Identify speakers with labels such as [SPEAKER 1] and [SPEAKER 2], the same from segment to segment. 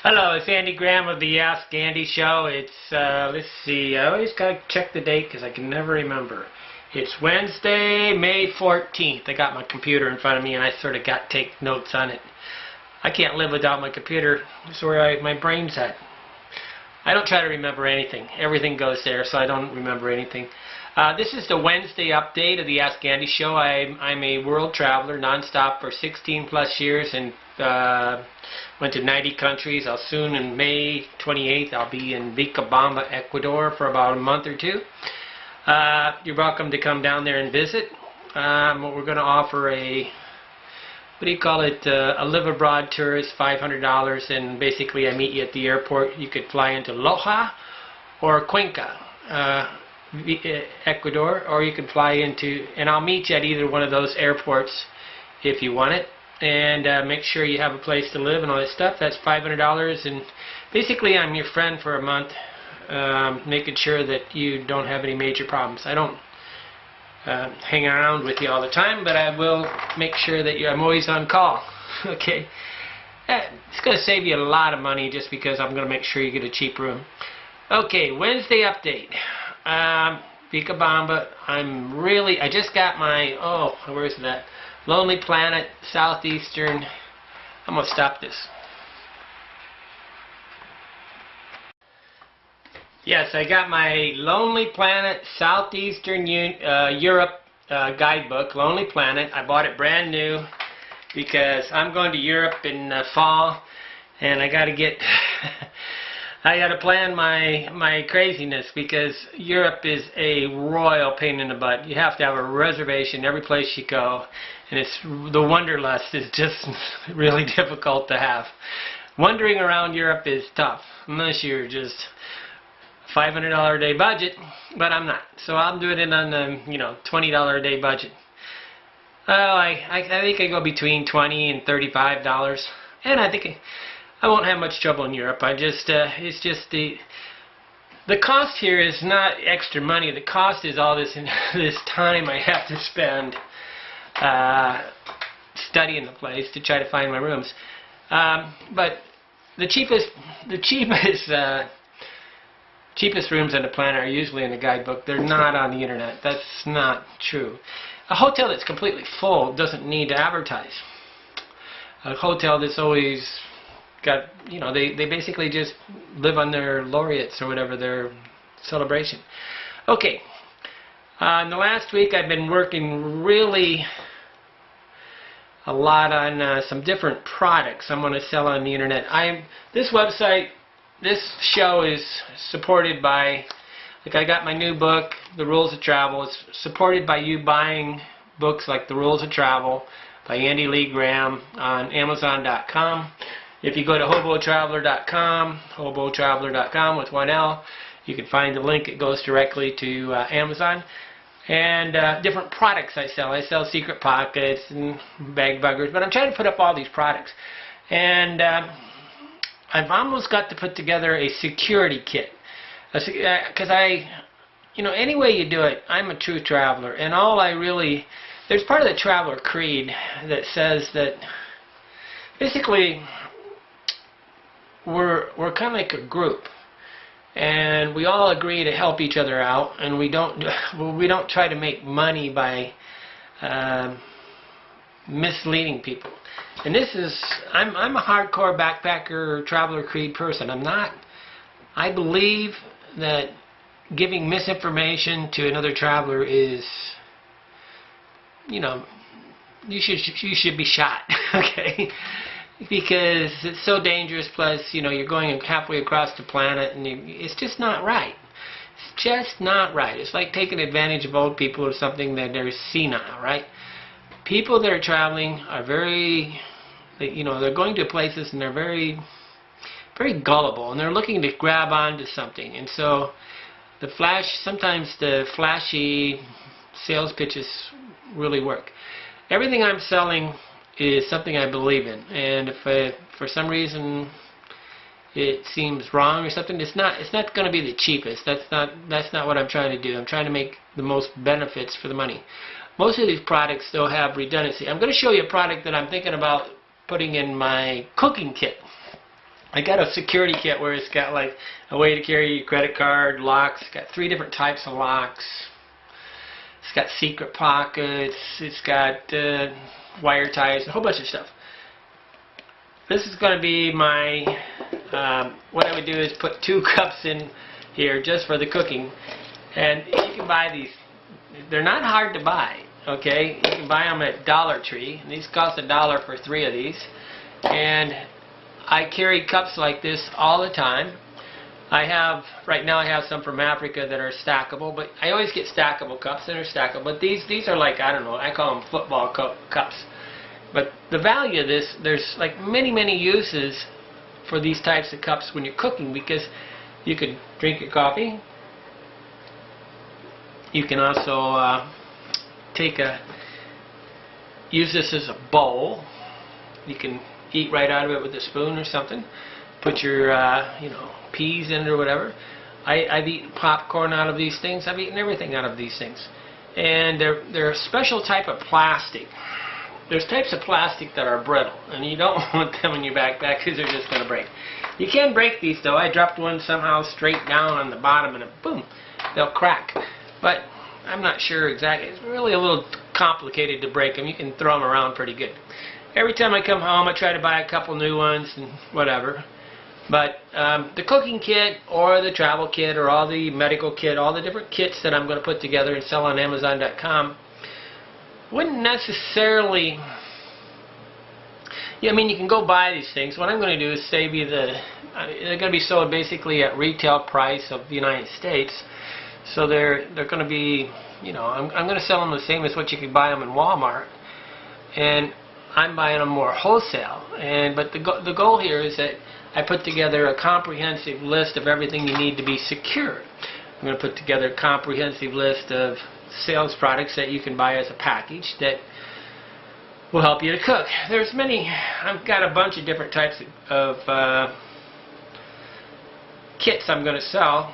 [SPEAKER 1] Hello, it's Andy Graham of the Ask Andy Show. It's, let's see, I always gotta check the date because I can never remember. It's Wednesday, May 14th. I got my computer in front of me and I sort of got to take notes on it. I can't live without my computer. It's where my brain's at. I don't try to remember anything. Everything goes there, so I don't remember anything. This is the Wednesday update of the Ask Andy Show. I'm a world traveler, nonstop for 16 plus years, and went to 90 countries. I'll soon, in May 28th, I'll be in Vilcabamba, Ecuador for about a month or two. You're welcome to come down there and visit. We're going to offer a, what do you call it, a live abroad tour is $500, and basically I meet you at the airport. You could fly into Loja or Cuenca, Ecuador, or you can fly into, and I'll meet you at either one of those airports if you want it, and make sure you have a place to live and all that stuff. That's $500, and basically I'm your friend for a month, making sure that you don't have any major problems. I don't hang around with you all the time, but I will make sure that I'm always on call. Okay, it's going to save you a lot of money just because I'm going to make sure you get a cheap room. Okay, Wednesday update. Vilcabamba. I just got my, where's that? Lonely Planet, Southeastern. I'm going to stop this. Yes, I got my Lonely Planet, Southeastern Europe guidebook, Lonely Planet. I bought it brand new because I'm going to Europe in fall, and I got to get I got to plan my craziness because Europe is a royal pain in the butt. You have to have a reservation every place you go, and the wanderlust is just really difficult to have. Wandering around Europe is tough unless you're just $500 a day budget, but I'm not. So I'll do it on a $20 a day budget. Well, I think I go between $20 and $35, and I think I won't have much trouble in Europe. It's just the cost here is not extra money. The cost is all this time I have to spend studying the place to try to find my rooms. But the cheapest rooms on the planet are usually in the guidebook. They're not on the internet. That's not true. A hotel that's completely full doesn't need to advertise. A hotel that's always got, they basically just live on their laureates or whatever, their celebration. Okay, in the last week I've been working really a lot on some different products I'm going to sell on the internet. This website, this show is supported by, like, I got my new book, The Rules of Travel. It's supported by you buying books like The Rules of Travel by Andy Lee Graham on Amazon.com. If you go to hoboontheroad.com, hoboontheroad.com with one L, you can find the link. It goes directly to Amazon. And different products I sell. I sell secret pockets and bag buggers, but I'm trying to put up all these products. And I've almost got to put together a security kit. Because any way you do it, I'm a true traveler. And there's part of the traveler creed that says that basically we're kind of like a group, and we all agree to help each other out, and we don't try to make money by misleading people. And I'm a hardcore backpacker traveler creed person. I believe that giving misinformation to another traveler is, you should be shot. Okay. Because it's so dangerous, plus, you're going halfway across the planet, and it's just not right. It's just not right. It's like taking advantage of old people or something that they're senile, right? People that are traveling are they're going to places and they're very, very gullible, and they're looking to grab onto something. And so sometimes the flashy sales pitches really work. Everything I'm selling is something I believe in, and if for some reason it seems wrong or something, it's not going to be the cheapest. That's not what I'm trying to do. I'm trying to make the most benefits for the money. Most of these products still have redundancy. I'm going to show you a product that I'm thinking about putting in my cooking kit. I got a security kit where it's got like a way to carry your credit card, locks. It's got 3 different types of locks. It's got secret pockets. It's got wire ties, a whole bunch of stuff. This is going to be my, what I would do is put 2 cups in here just for the cooking. And you can buy these. They're not hard to buy, okay? You can buy them at Dollar Tree. These cost $1 for 3 of these. And I carry cups like this all the time. Right now I have some from Africa that are stackable, but I always get stackable cups that are stackable. But these are like, I don't know, I call them football cups. But the value of this, there's like many uses for these types of cups when you're cooking, because you could drink your coffee. You can also use this as a bowl. You can eat right out of it with a spoon or something. Put your peas in it or whatever. I've eaten popcorn out of these things. I've eaten everything out of these things. And they're a special type of plastic. There's types of plastic that are brittle, and you don't want them in your backpack because they're just going to break. You can break these though. I dropped one somehow straight down on the bottom and boom, they'll crack. But I'm not sure exactly. It's really a little complicated to break them. You can throw them around pretty good. Every time I come home I try to buy a couple new ones and whatever. But the cooking kit or the travel kit or all the medical kit, all the different kits that I'm going to put together and sell on Amazon.com wouldn't necessarily... Yeah, I mean, you can go buy these things. What I'm going to do is save you they're going to be sold basically at retail price of the United States. So they're going to be, I'm going to sell them the same as what you could buy them in Walmart. And I'm buying them more wholesale. But the goal here is that I put together a comprehensive list of everything you need to be secure. I'm going to put together a comprehensive list of sales products that you can buy as a package that will help you to cook. There's many. I've got a bunch of different types of kits I'm going to sell.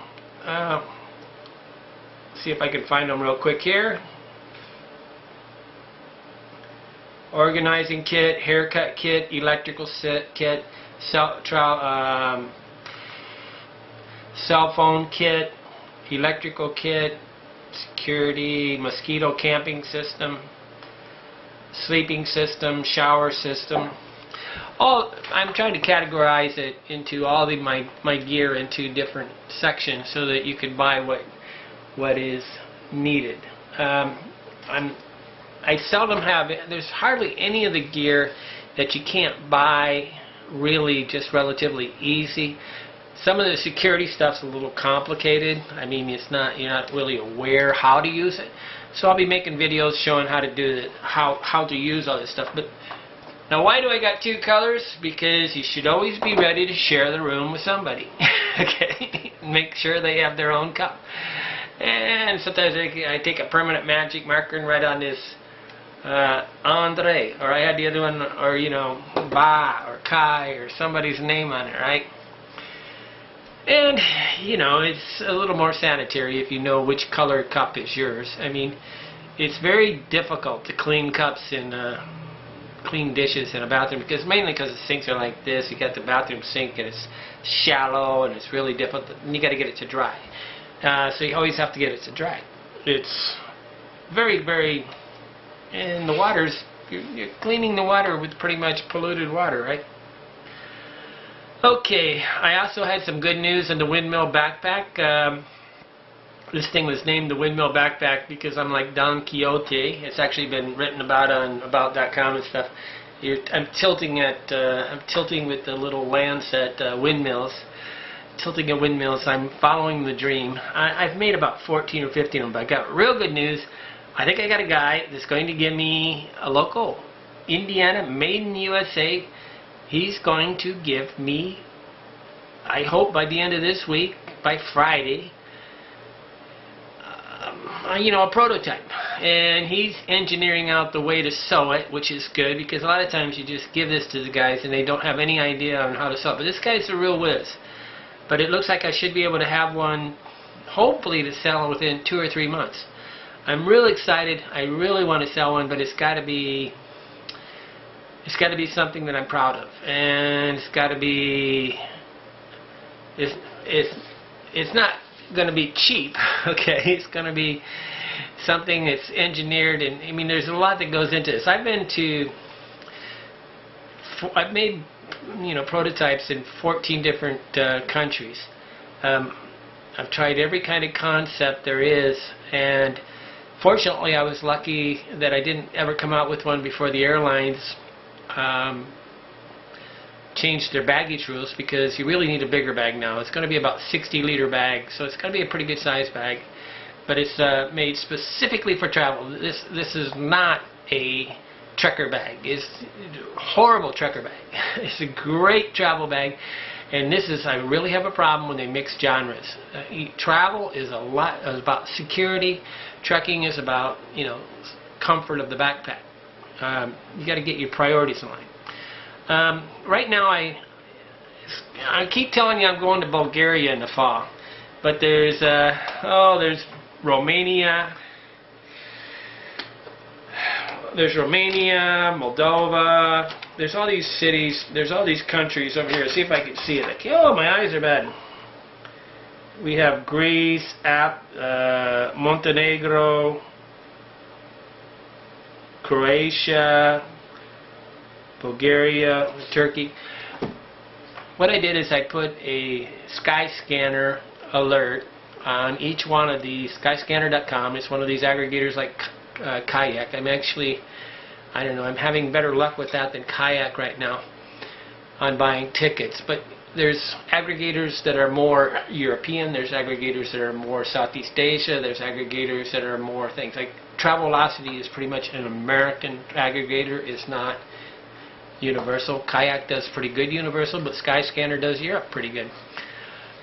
[SPEAKER 1] See if I can find them real quick here. Organizing kit, haircut kit, electrical kit, cell phone kit, electrical kit, security, mosquito camping system, sleeping system, shower system. I'm trying to categorize it into all my gear into different sections so that you can buy what is needed. I seldom have, there's hardly any of the gear that you can't buy really just relatively easy. Some of the security stuff's a little complicated. I mean, you're not really aware how to use it. So I'll be making videos showing how to do it, how to use all this stuff. But now, why do I got 2 colors? Because you should always be ready to share the room with somebody. Okay, make sure they have their own cup. And sometimes I take a permanent magic marker and write on this Andre, or I had the other one, or Ba or Kai or somebody's name on it, right? And it's a little more sanitary if you know which color cup is yours. I mean, it's very difficult to clean cups and clean dishes in a bathroom, mainly because the sinks are like this. You got the bathroom sink and it's shallow and it's really difficult, and you got to get it to dry. So you always have to get it to dry. It's very, and the water's, you're cleaning the water with pretty much polluted water, right? Okay, I also had some good news on the windmill backpack. This thing was named the windmill backpack because I'm like Don Quixote. It's actually been written about on about.com and stuff. I'm tilting with the little Lancet windmills. Tilting at windmills. I'm following the dream. I've made about 14 or 15 of them, but I got real good news. I think I got a guy that's going to give me a local Indiana, made in the USA. He's going to give me, I hope by the end of this week, by Friday, a prototype. And he's engineering out the way to sew it, which is good, because a lot of times you just give this to the guys and they don't have any idea on how to sew it. But this guy's a real whiz. But it looks like I should be able to have one, hopefully, to sell within 2 or 3 months. I'm really excited. I really want to sell one, but it's got to be something that I'm proud of, and it's got to be it's not going to be cheap. Okay, it's going to be something that's engineered, and I mean, there's a lot that goes into this. I've made, you know, prototypes in 14 different countries. I've tried every kind of concept there is, and fortunately I was lucky that I didn't ever come out with one before the airlines changed their baggage rules, because you really need a bigger bag now. It's going to be about 60-liter bag, so it's going to be a pretty good size bag, but it's made specifically for travel. This is not a trucker bag. It's a horrible trucker bag. It's a great travel bag, and I really have a problem when they mix genres. Travel is about security. Trucking is about, you know, comfort of the backpack. You got to get your priorities in line. Right now, I keep telling you I'm going to Bulgaria in the fall, but there's Romania. There's Romania, Moldova. There's all these cities. There's all these countries over here. See if I can see it. Oh, my eyes are bad. We have Greece, Montenegro, Croatia, Bulgaria, Turkey. What I did is I put a Skyscanner alert on each one of these. Skyscanner.com. It's one of these aggregators like Kayak. I'm having better luck with that than Kayak right now on buying tickets. But there's aggregators that are more European. There's aggregators that are more Southeast Asia. There's aggregators that are more things like Travelocity is pretty much an American aggregator. It's not universal. Kayak does pretty good universal, but Skyscanner does Europe pretty good.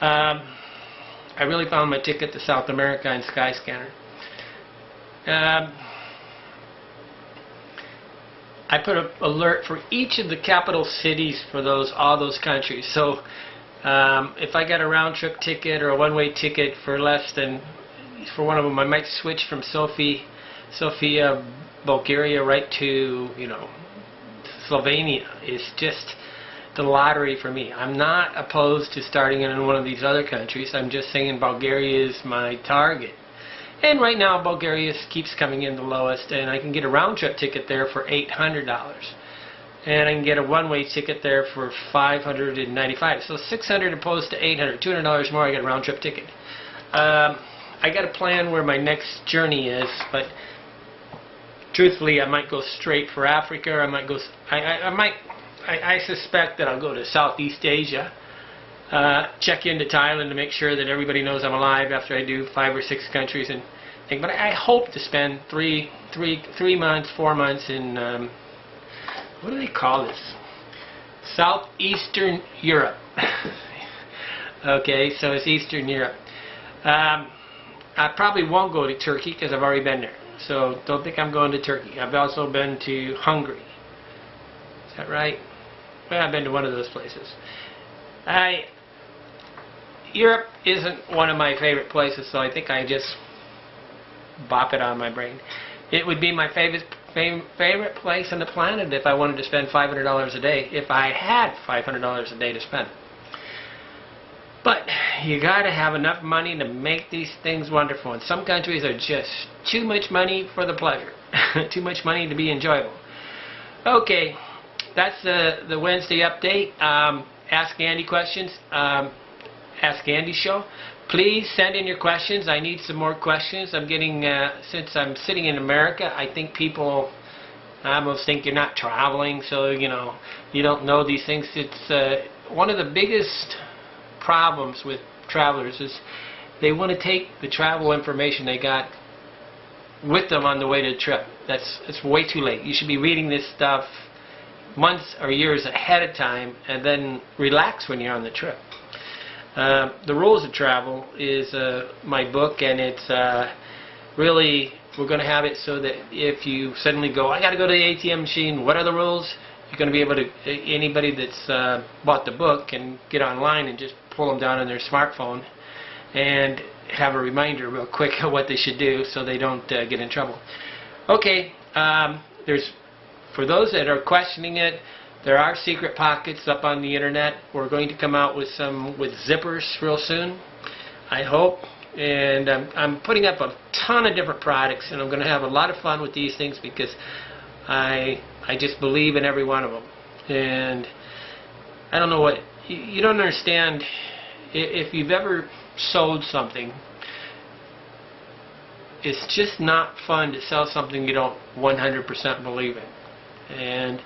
[SPEAKER 1] I really found my ticket to South America in Skyscanner. I put an alert for each of the capital cities for all those countries. So if I got a round-trip ticket or a one-way ticket for less than, for one of them, I might switch from Sofia, Bulgaria, right to, you know, Slovenia. It's just the lottery for me. I'm not opposed to starting in one of these other countries. I'm just saying Bulgaria is my target. And right now Bulgaria keeps coming in the lowest, and I can get a round-trip ticket there for $800. And I can get a one-way ticket there for $595. So $600 opposed to $800. $200 more, I get a round-trip ticket. I got a plan where my next journey is, but truthfully I might go straight for Africa. Or I suspect that I'll go to Southeast Asia. Check into Thailand to make sure that everybody knows I'm alive after I do 5 or 6 countries and think. But I hope to spend 3 months, 4 months in what do they call this? Southeastern Europe. Okay, so it's Eastern Europe. I probably won't go to Turkey because I've already been there. So don't think I'm going to Turkey. I've also been to Hungary. Is that right? Well, I've been to one of those places. Europe isn't one of my favorite places, so I think I just bop it on my brain. It would be my favorite place on the planet if I wanted to spend $500 a day, if I had $500 a day to spend. But you got to have enough money to make these things wonderful, and some countries are just too much money for the pleasure. Too much money to be enjoyable. Okay, that's the Wednesday update. Ask Andy questions. Ask Andy show. Please send in your questions. I need some more questions. I'm getting, since I'm sitting in America, I think people almost think you're not traveling, so you know, you don't know these things. It's one of the biggest problems with travelers is they want to take the travel information they got with them on the way to the trip. It's way too late. You should be reading this stuff months or years ahead of time and then relax when you're on the trip. The Rules of Travel is my book, and it's really, we're going to have it so that if you suddenly go, I got to go to the ATM machine, what are the rules? You're going to be able to, anybody that's bought the book can get online and just pull them down on their smartphone and have a reminder real quick of what they should do so they don't get in trouble. Okay, for those that are questioning it, There are secret pockets up on the internet. We're going to come out with some with zippers real soon, I hope. And I'm putting up a ton of different products, and I'm going to have a lot of fun with these things because I just believe in every one of them. And I don't know what you don't understand. If you've ever sold something, it's just not fun to sell something you don't 100% believe in. And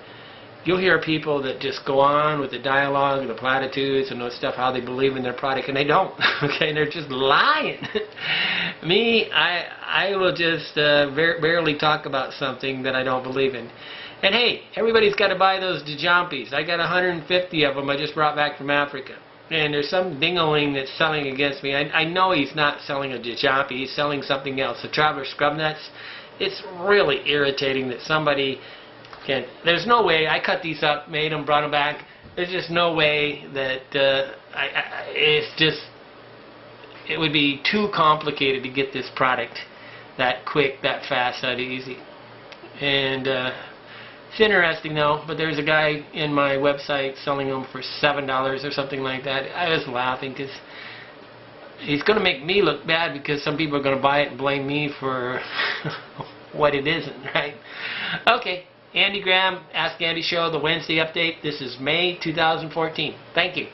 [SPEAKER 1] you'll hear people that just go on with the dialogue and the platitudes and those stuff, how they believe in their product, and they don't. Okay, they're just lying. Me, I will just barely talk about something that I don't believe in. And hey, everybody's got to buy those Djampies. I got 150 of them I just brought back from Africa. And there's some dingaling that's selling against me. I know he's not selling a Djampie, he's selling something else. The Traveler Scrub Nuts. It's really irritating that somebody can. There's no way. I cut these up, made them, brought them back. There's just no way that it's just. It would be too complicated to get this product that quick, that fast, that easy. And it's interesting though, but there's a guy in my website selling them for $7 or something like that. I was laughing because he's going to make me look bad because some people are going to buy it and blame me for what it isn't, right? Okay, Andy Graham, Ask Andy Show, the Wednesday update. This is May 2014. Thank you.